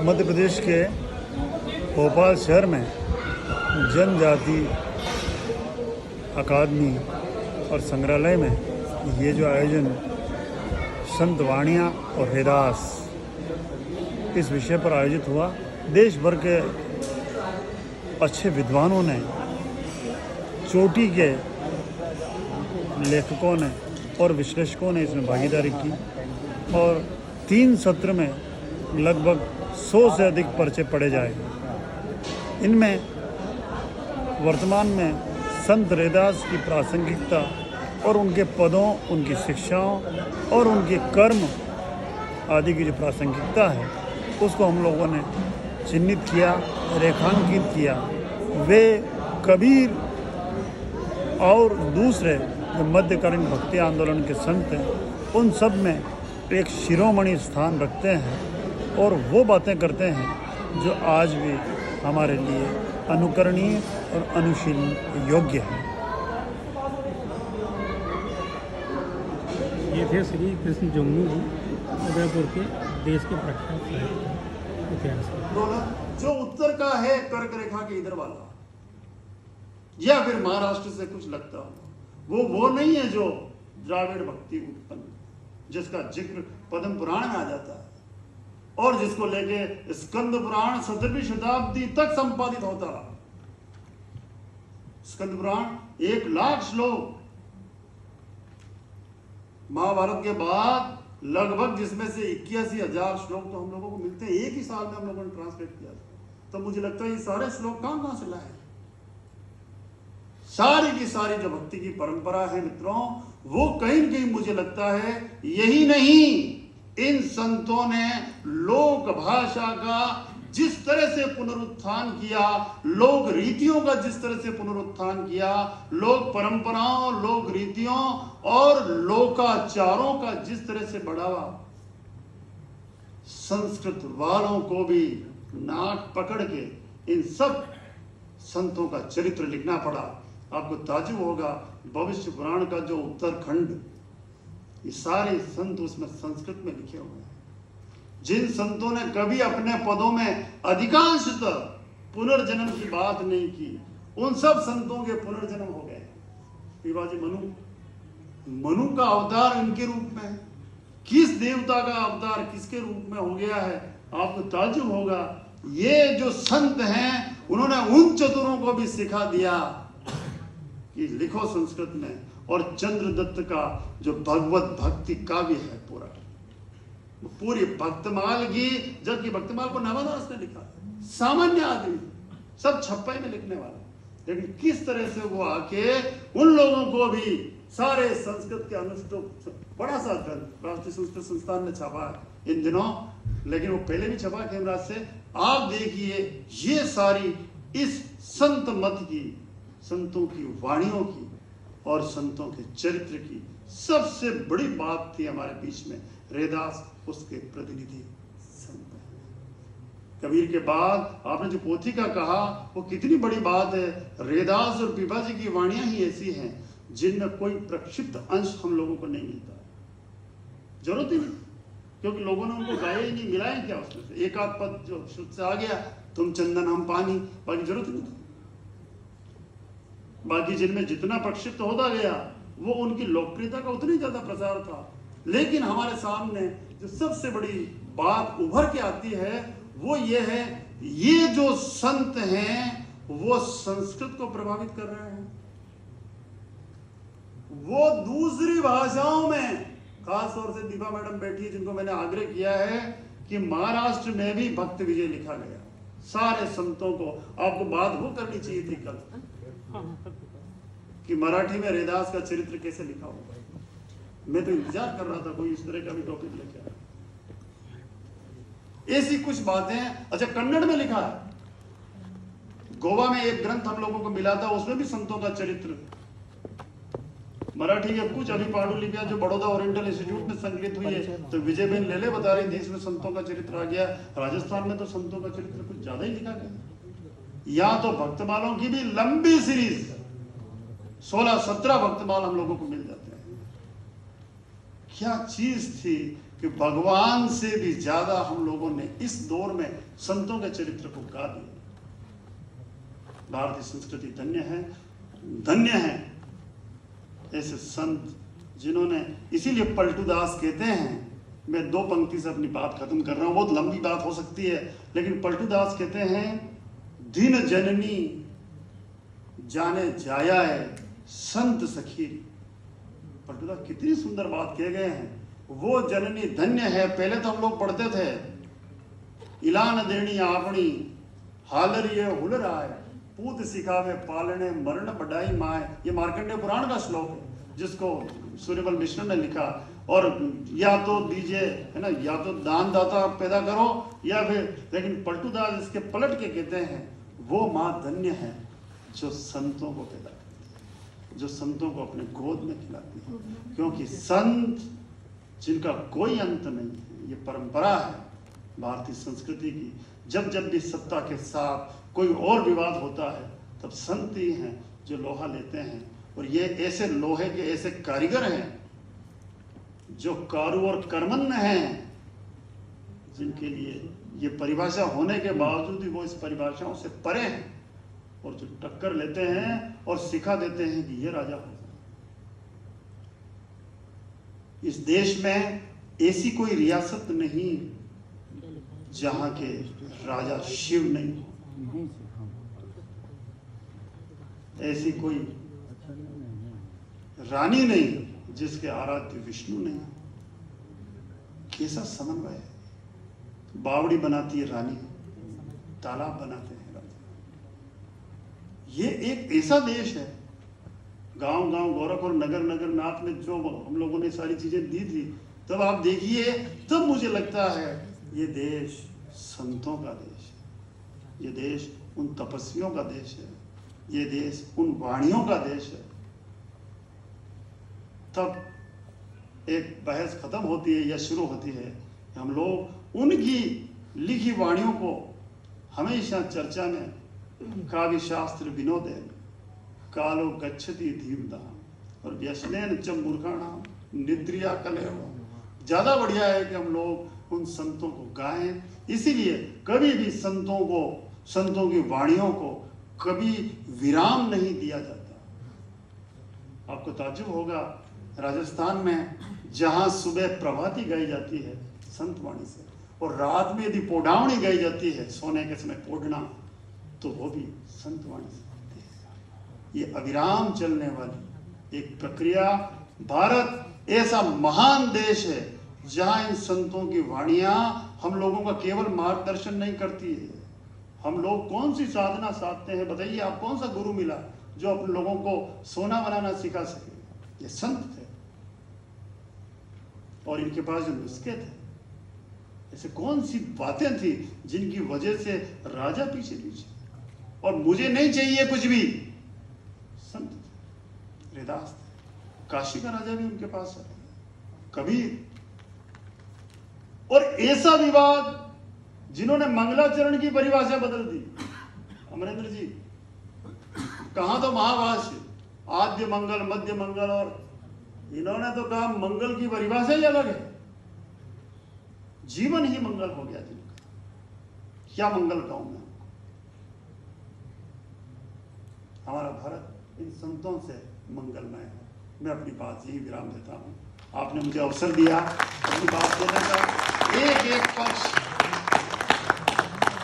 मध्य प्रदेश के भोपाल शहर में जनजाति अकादमी और संग्रहालय में ये जो आयोजन संत वाणियाँ और हृदास इस विषय पर आयोजित हुआ, देश भर के अच्छे विद्वानों ने, चोटी के लेखकों ने और विश्लेषकों ने इसमें भागीदारी की और 3 सत्र में लगभग 100 से अधिक पर्चे पढ़े जाएंगे। इनमें वर्तमान में संत रैदास की प्रासंगिकता और उनके पदों, उनकी शिक्षाओं और उनके कर्म आदि की जो प्रासंगिकता है उसको हम लोगों ने चिन्हित किया, रेखांकित किया। वे कबीर और दूसरे जो मध्यकालीन भक्ति आंदोलन के संत हैं उन सब में एक शिरोमणि स्थान रखते हैं और वो बातें करते हैं जो आज भी हमारे लिए अनुकरणीय और अनुशीलन योग्य है। ये थे श्री कृष्ण जमुनी जी, उदयपुर के देश के प्रख्यात इतिहास। जो उत्तर का है कर्क रेखा के इधर वाला या फिर महाराष्ट्र से कुछ लगता हो, वो नहीं है जो द्राविड़ भक्ति उत्पन्न, जिसका जिक्र पद्म पुराण में आ जाता है और जिसको लेके स्कंद पुराण 17वीं शताब्दी तक संपादित होता रहा। स्कंद पुराण 1 लाख श्लोक, महाभारत के बाद लगभग जिसमें से 81,000 श्लोक तो हम लोगों को मिलते हैं। एक ही साल में हम लोगों ने ट्रांसलेट किया था। तो मुझे लगता है ये सारे श्लोक कहां से लाए? सारी की सारी जो भक्ति की परंपरा है मित्रों, वो कहीं न कहीं मुझे लगता है यही नहीं, इन संतों ने लोक भाषा का जिस तरह से पुनरुत्थान किया, लोक रीतियों का जिस तरह से पुनरुत्थान किया, लोक परंपराओं, लोक रीतियों और लोकाचारों का जिस तरह से बढ़ावा, संस्कृत वालों को भी नाक पकड़ के इन सब संतों का चरित्र लिखना पड़ा। आपको ताज्जुब होगा, भविष्य पुराण का जो उत्तरखंड, ये सारे संत उसमें संस्कृत में लिखे हुए हैं। जिन संतों ने कभी अपने पदों में अधिकांशतः पुनर्जन्म की बात नहीं की, उन सब संतों के पुनर्जन्म हो गए। पिताजी मनु का अवतार इनके रूप में, किस देवता का अवतार किसके रूप में हो गया है, आपको ताज्जुब होगा। ये जो संत हैं उन्होंने उन चतुरों को भी सिखा दिया कि लिखो संस्कृत में। और चंद्रदत्त का जो भगवत भक्ति काव्य है पूरी भक्तमाल की, जबकि भक्तमाल को नवादास ने लिखा, सामान्य आदमी सब छप्पे में लिखने वाला, लेकिन किस तरह से वो आके उन लोगों को भी सारे संस्कृत के अनुष्ठुप, बड़ा सा ग्रंथ राष्ट्रीय संस्कृत संस्थान ने छापा इन दिनों, लेकिन वो पहले भी छपा खेमराज से। आप देखिए ये सारी इस संत मत की, संतों की वाणियों की और संतों के चरित्र की सबसे बड़ी बात थी हमारे बीच में। रैदास उसके प्रतिनिधि संत हैं। कबीर के बाद आपने जो पोथी का कहा वो कितनी बड़ी बात है। रैदास और पिपाजी की वाणियां ही ऐसी हैं जिनमें कोई प्रक्षिप्त अंश हम लोगों को नहीं मिलता। जरूरत ही नहीं, क्योंकि लोगों ने उनको गाया ही नहीं, मिलाया क्या उसमें से। एक आध पद जो शुद्ध से आ गया, तुम चंदन हम पानी, बाकी जरूरत नहीं था। बाकी जिनमें जितना प्रक्षिप्त होता गया वो उनकी लोकप्रियता का उतना ही ज्यादा प्रसार था। लेकिन हमारे सामने जो सबसे बड़ी बात उभर के आती है वो ये है, ये जो संत हैं वो संस्कृत को प्रभावित कर रहे हैं। वो दूसरी भाषाओं में, खास तौर से दीपा मैडम बैठी है जिनको मैंने आग्रह किया है कि महाराष्ट्र में भी भक्त विजय लिखा गया सारे संतों को। आपको बात वो करनी चाहिए थी कल कि मराठी में रैदास का चरित्र कैसे लिखा होगा। मैं तो इंतजार कर रहा था कोई इस तरह का भी टॉपिक लेके आया। ऐसी कुछ बातें। अच्छा, कन्नड़ में लिखा है, गोवा में एक ग्रंथ हम लोगों को मिला था, उसमें भी संतों का चरित्र। मराठी के कुछ अभी पांडुलिपियां जो बड़ौदा ओरिएंटल इंस्टीट्यूट में संकलित हुई है, तो विजय बेन लेले बता रही थी इसमें संतों का चरित्र आ गया। राजस्थान में तो संतों का चरित्र कुछ ज्यादा ही लिखा गया। या तो भक्तमालों की भी लंबी सीरीज 16-17 भक्तमाल हम लोगों को मिल जाते हैं। क्या चीज थी कि भगवान से भी ज्यादा हम लोगों ने इस दौर में संतों के चरित्र को गा दिया। भारतीय संस्कृति धन्य है ऐसे संत जिन्होंने, इसीलिए पलटू दास कहते हैं, मैं 2 पंक्ति से अपनी बात खत्म कर रहा हूं, बहुत लंबी बात हो सकती है, लेकिन पलटू दास कहते हैं, दिन जननी जाने जाया है संत सखी। पलटू दास कितनी सुंदर बात कह गए हैं। वो जननी धन्य है। पहले तो हम लोग पढ़ते थे, इलान देनी आपनी हालरिये हुलर आए, पूत सिखावे पालने मरण बढ़ाई माए। ये मार्कंडेय पुराण का श्लोक है जिसको सूर्यमल मिश्र ने लिखा। और या तो दीजिए, है ना, या तो दान दाता पैदा करो या फिर, लेकिन पलटू दास इसके पलट के कहते हैं, वो माँ धन्य है जो संतों को पैदा करती है, जो संतों को अपने गोद में खिलाती है। क्योंकि संत जिनका कोई अंत नहीं है, ये परंपरा है भारतीय संस्कृति की। जब जब भी सत्ता के साथ कोई और विवाद होता है, तब संत ही हैं जो लोहा लेते हैं। और ये ऐसे लोहे के ऐसे कारीगर हैं जो कारू और कर्मण्य हैं, जिनके लिए ये परिभाषा होने के बावजूद भी वो इस परिभाषाओं से परे हैं, और जो टक्कर लेते हैं और सिखा देते हैं कि ये राजा हो जाए। इस देश में ऐसी कोई रियासत नहीं जहां के राजा शिव नहीं हो, ऐसी कोई रानी नहीं जिसके आराध्य विष्णु नहीं। कैसा समन्वय है। बावड़ी बनाती है रानी, तालाब बनाते हैं राजा। ये एक ऐसा देश है। गांव गांव गोरख और नगर नगर नाथ में जो हम लोगों ने सारी चीजें दी थी, तब आप देखिए, तब मुझे लगता है ये देश संतों का देश है, ये देश उन तपस्वियों का देश है, ये देश उन वाणियों का देश है। तब एक बहस खत्म होती है या शुरू होती है कि हम लोग उनकी लिखी वाणियों को हमेशा चर्चा में काव्य शास्त्र विनोदे कालो गच्छति धीमदाम और व्यसनेन च मूर्खाणाम निद्रिया कलेव। ज्यादा बढ़िया है कि हम लोग उन संतों को गाएं। इसीलिए कभी भी संतों को, संतों की वाणियों को कभी विराम नहीं दिया जाता। आपको ताज्जुब होगा, राजस्थान में जहां सुबह प्रभाती गाई जाती है संत वाणी से, और रात में यदि पोडावनी गाई जाती है सोने के समय पोढ़ना, तो वो भी संत वाणी से होती है। ये अविराम चलने वाली एक प्रक्रिया। भारत ऐसा महान देश है जहां इन संतों की वाणियां हम लोगों का केवल मार्गदर्शन नहीं करती है। हम लोग कौन सी साधना साधते हैं, बताइए आप, कौन सा गुरु मिला जो अपने लोगों को सोना बनाना सिखा सके? ये संत थे, और इनके पास जो नुस्खे थे, ऐसे कौन सी बातें थी जिनकी वजह से राजा पीछे पीछे, और मुझे नहीं चाहिए कुछ भी। संत थे, हरिदास थे, काशी का राजा भी उनके पास है, कबीर। और ऐसा विवाद जिन्होंने मंगलाचरण की परिभाषा बदल दी, अमरेंद्र जी, कहां तो महाभाष्य, आद्य मंगल, मध्य मंगल, और इन्होंने तो कहा मंगल की परिभाषा ही अलग है। जीवन ही मंगल हो गया जिनका। क्या मंगल कहूं मैं? हमारा भारत इन संतों से मंगलमय है। मैं अपनी बात यही विराम देता हूं। आपने मुझे अवसर दिया अपनी बात देने का। एक पक्ष,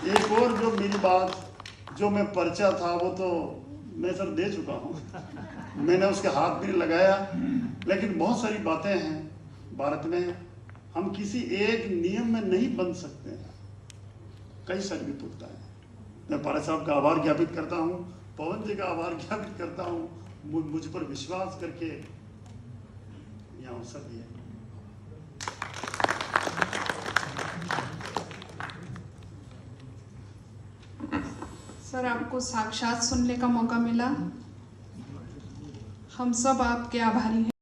एक और जो मेरी बात, जो मैं पर्चा था वो तो मैं सर दे चुका हूं, मैंने उसके हाथ भी नहीं लगाया। लेकिन बहुत सारी बातें हैं भारत में, हम किसी एक नियम में नहीं बंध सकते हैं, कई सारी विपुलता है। मैं पारा साहब का आभार ज्ञापित करता हूं, पवन जी का आभार ज्ञापित करता हूं, मुझ पर विश्वास करके यहाँ अवसर दिया। सर, आपको साक्षात सुनने का मौका मिला, हम सब आपके आभारी हैं।